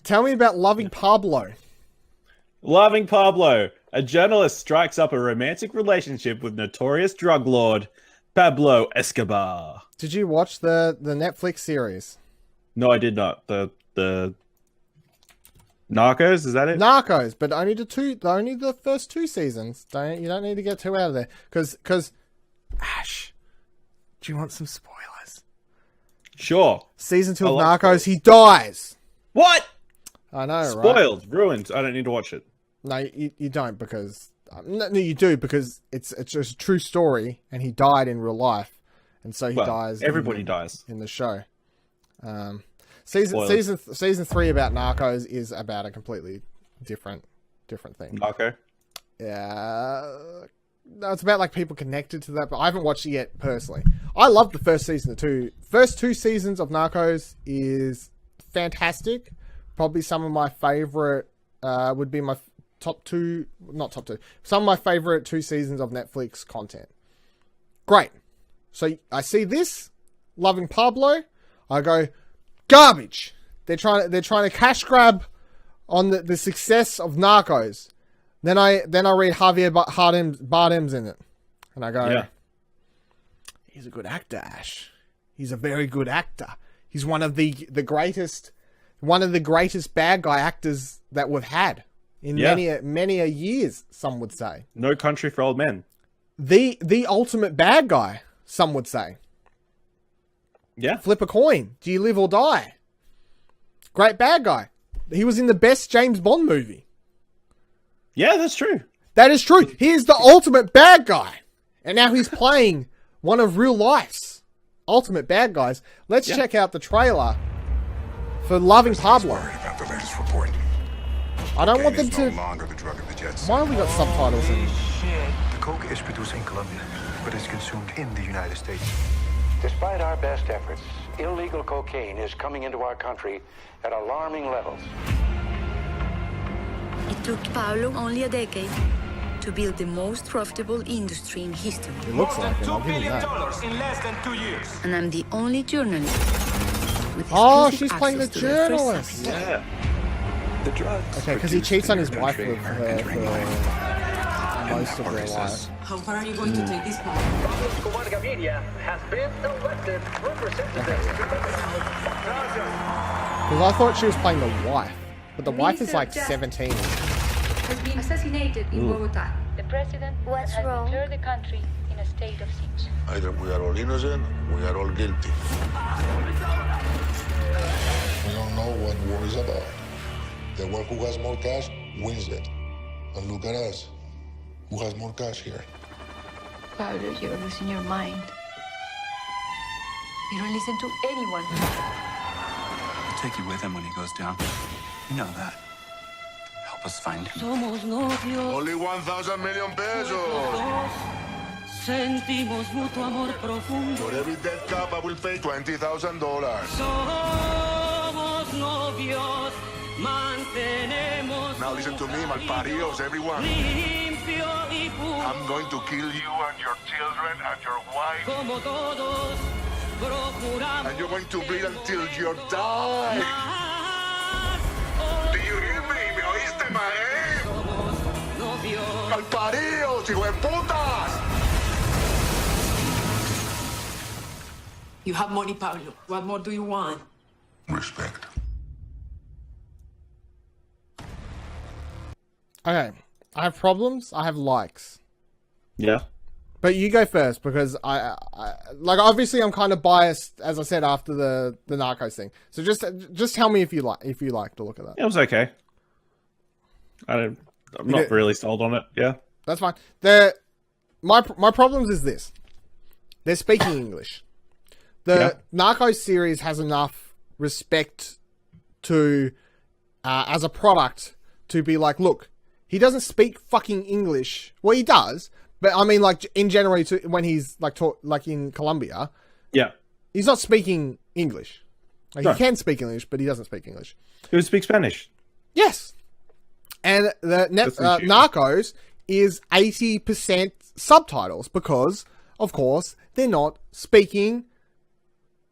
Tell me about Loving Pablo. Loving Pablo. A journalist strikes up a romantic relationship with notorious drug lord Pablo Escobar. Did you watch the Netflix series? No, I did not. The Narcos, is that it? Narcos, but only the first 2 seasons. You don't need to get too out of there. Because Ash, do you want some spoilers? Sure. Season 2 of Narcos, he dies. What? I know, Spoiled, right? ruined. I don't need to watch it. No, you don't, because no, you do, because it's just a true story, and he died in real life, and so he dies. Everybody dies in the show. Season 3 about Narcos is about a completely different thing. Narco. Yeah, no, it's about like people connected to that, but I haven't watched it yet personally. I love the first season too. First 2 seasons of Narcos is fantastic. Probably some of my favorite would be my top 2, not top 2. Some of my favorite 2 seasons of Netflix content. Great. So I see this, Loving Pablo. I go, garbage. They're trying to cash grab on the success of Narcos. Then I read Javier Bardem's in it, and I go, yeah. He's a good actor, Ash. He's a very good actor. He's one of the greatest bad guy actors that we've had in many a years. Some would say. No Country for Old Men. The ultimate bad guy. Some would say. Yeah. Flip a coin. Do you live or die? Great bad guy. He was in the best James Bond movie. Yeah, that's true. That is true. He is the ultimate bad guy. And now he's playing one of real life's ultimate bad guys. Let's check out the trailer for Loving Pablo. I don't want them to... Why have we got subtitles in? The coke is produced in Colombia, but is consumed in the United States. Despite our best efforts, illegal cocaine is coming into our country at alarming levels. It took Pablo only a decade to build the most profitable industry in history. It looks like it. I'll give you that. In less than 2 years. And I'm the only journalist with she's playing the journalist. Yeah. The drugs. Okay, because he cheats on his wife for most of their life. How far are you going to take this power? Pablo Escobar Gaviria has been elected representative. Because I thought she was playing the wife, but the wife is like 17. Has been assassinated in Bogota. The president has declared the country in a state of siege. Either we are all innocent, we are all guilty. We don't know what war is about. The one who has more cash wins it. And look at us. Who has more cash here? Pablo, you're losing your mind. You don't listen to anyone. I'll take you with him when he goes down. You know that. Help us find him. Somos novios. Only 1,000 million pesos. Sentimos mutuo amor profundo. For every dead cop, I will pay $20,000. Somos novios. Mantenemos. Now listen to me, malparidos, everyone. Limpio y puro. I'm going to kill you and your children and your wife. Como todos procuramos. And you're going to bleed until you die. Do you hear me? ¿Me oíste, mae? Somos novios. Malparidos, hijo de putas! You have money, Pablo. What more do you want? Respect. Okay, I have problems. I have likes. Yeah. But you go first, because I like, obviously I'm kind of biased, as I said, after the Narcos thing. So just tell me if you like the look of that. It was okay. I'm not really sold on it. Yeah. That's fine. My problems is this. They're speaking English. The Narcos series has enough respect to, as a product, to be like, look, he doesn't speak fucking English. Well, he does, but I mean, like, in general, when he's like in Colombia, he's not speaking English. Like, he can speak English, but he doesn't speak English. He would speak Spanish. Yes, and the Narcos is 80% subtitles because, of course, they're not speaking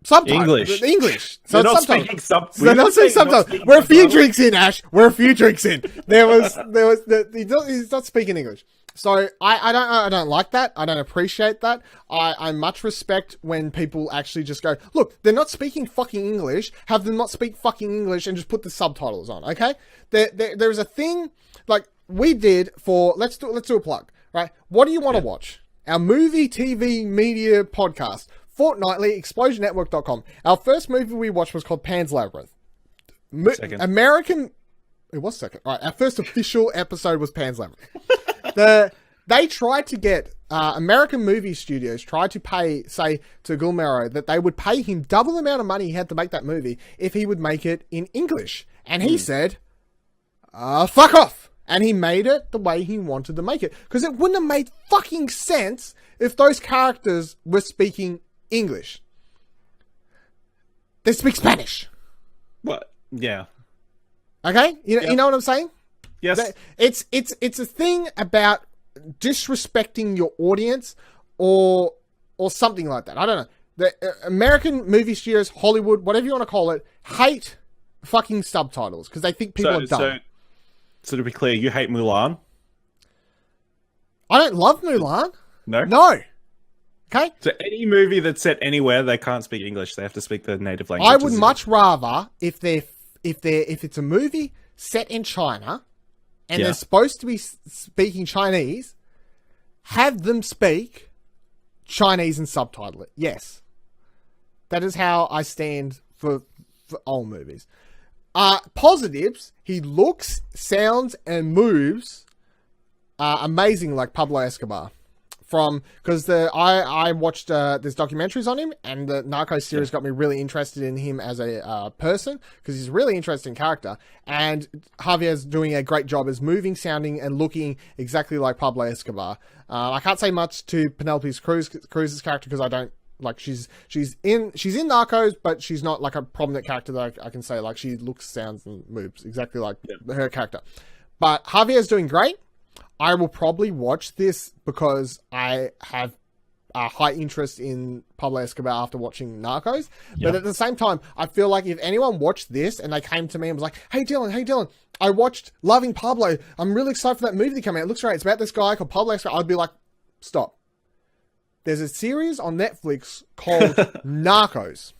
Subtitles. English. So They're not subtitles. speaking sub. They're not saying subtitles. We're a few drinks in, Ash. We're a few drinks in. He's not speaking English. So I don't like that. I don't appreciate that. I much respect when people actually just go, look, they're not speaking fucking English. Have them not speak fucking English and just put the subtitles on. Okay. There's a thing like we did for, let's do a plug, right? What do you want to watch? Our movie, TV, media podcast, fortnightly, explosionnetwork.com. Our first movie we watched was called Pan's Labyrinth. Second. It was second. All right, our first official episode was Pan's Labyrinth. They tried to get American movie studios tried to say to Guillermo that they would pay him double the amount of money he had to make that movie if he would make it in English, and he said, "Fuck off." And he made it the way he wanted to make it, because it wouldn't have made fucking sense if those characters were speaking English. They speak Spanish. What? Yeah. Okay, you know what I'm saying? Yes. It's a thing about disrespecting your audience or something like that. I don't know. The American movie studios, Hollywood, whatever you want to call it, hate fucking subtitles because they think people are dumb. So to be clear, you hate Mulan? I don't love Mulan. No? No. Okay? So any movie that's set anywhere, they can't speak English. They have to speak the native language. I would much rather if it's a movie set in China and they're supposed to be speaking Chinese, have them speak Chinese and subtitle it. Yes. That is how I stand for old movies. Positives, he looks, sounds, and moves amazing like Pablo Escobar. Because I watched there's documentaries on him, and the Narcos series got me really interested in him as a person, because he's a really interesting character, and Javier's doing a great job as moving, sounding, and looking exactly like Pablo Escobar. I can't say much to Penelope Cruz's character because I don't like she's in Narcos, but she's not like a prominent character that I can say like she looks, sounds, and moves exactly like her character. But Javier's doing great. I will probably watch this because I have a high interest in Pablo Escobar after watching Narcos. But at the same time, I feel like if anyone watched this and they came to me and was like, hey Dylan, I watched Loving Pablo. I'm really excited for that movie to come out. It looks great. It's about this guy called Pablo Escobar. I'd be like, stop. There's a series on Netflix called Narcos.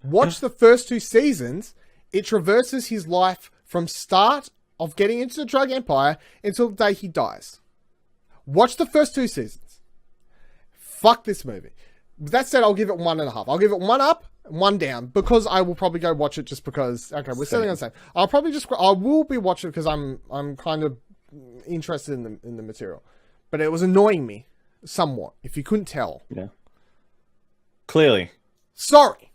Watch the first 2 seasons. It traverses his life from start of getting into the drug empire until the day he dies. Watch the first 2 seasons. Fuck this movie. With that said, I'll give it 1.5. I'll give it 1 up, 1 down, because I will probably go watch it just because. Okay, we're sitting on the same. I will be watching it because I'm kind of interested in the material, but it was annoying me somewhat. If you couldn't tell. Yeah. Clearly. Sorry.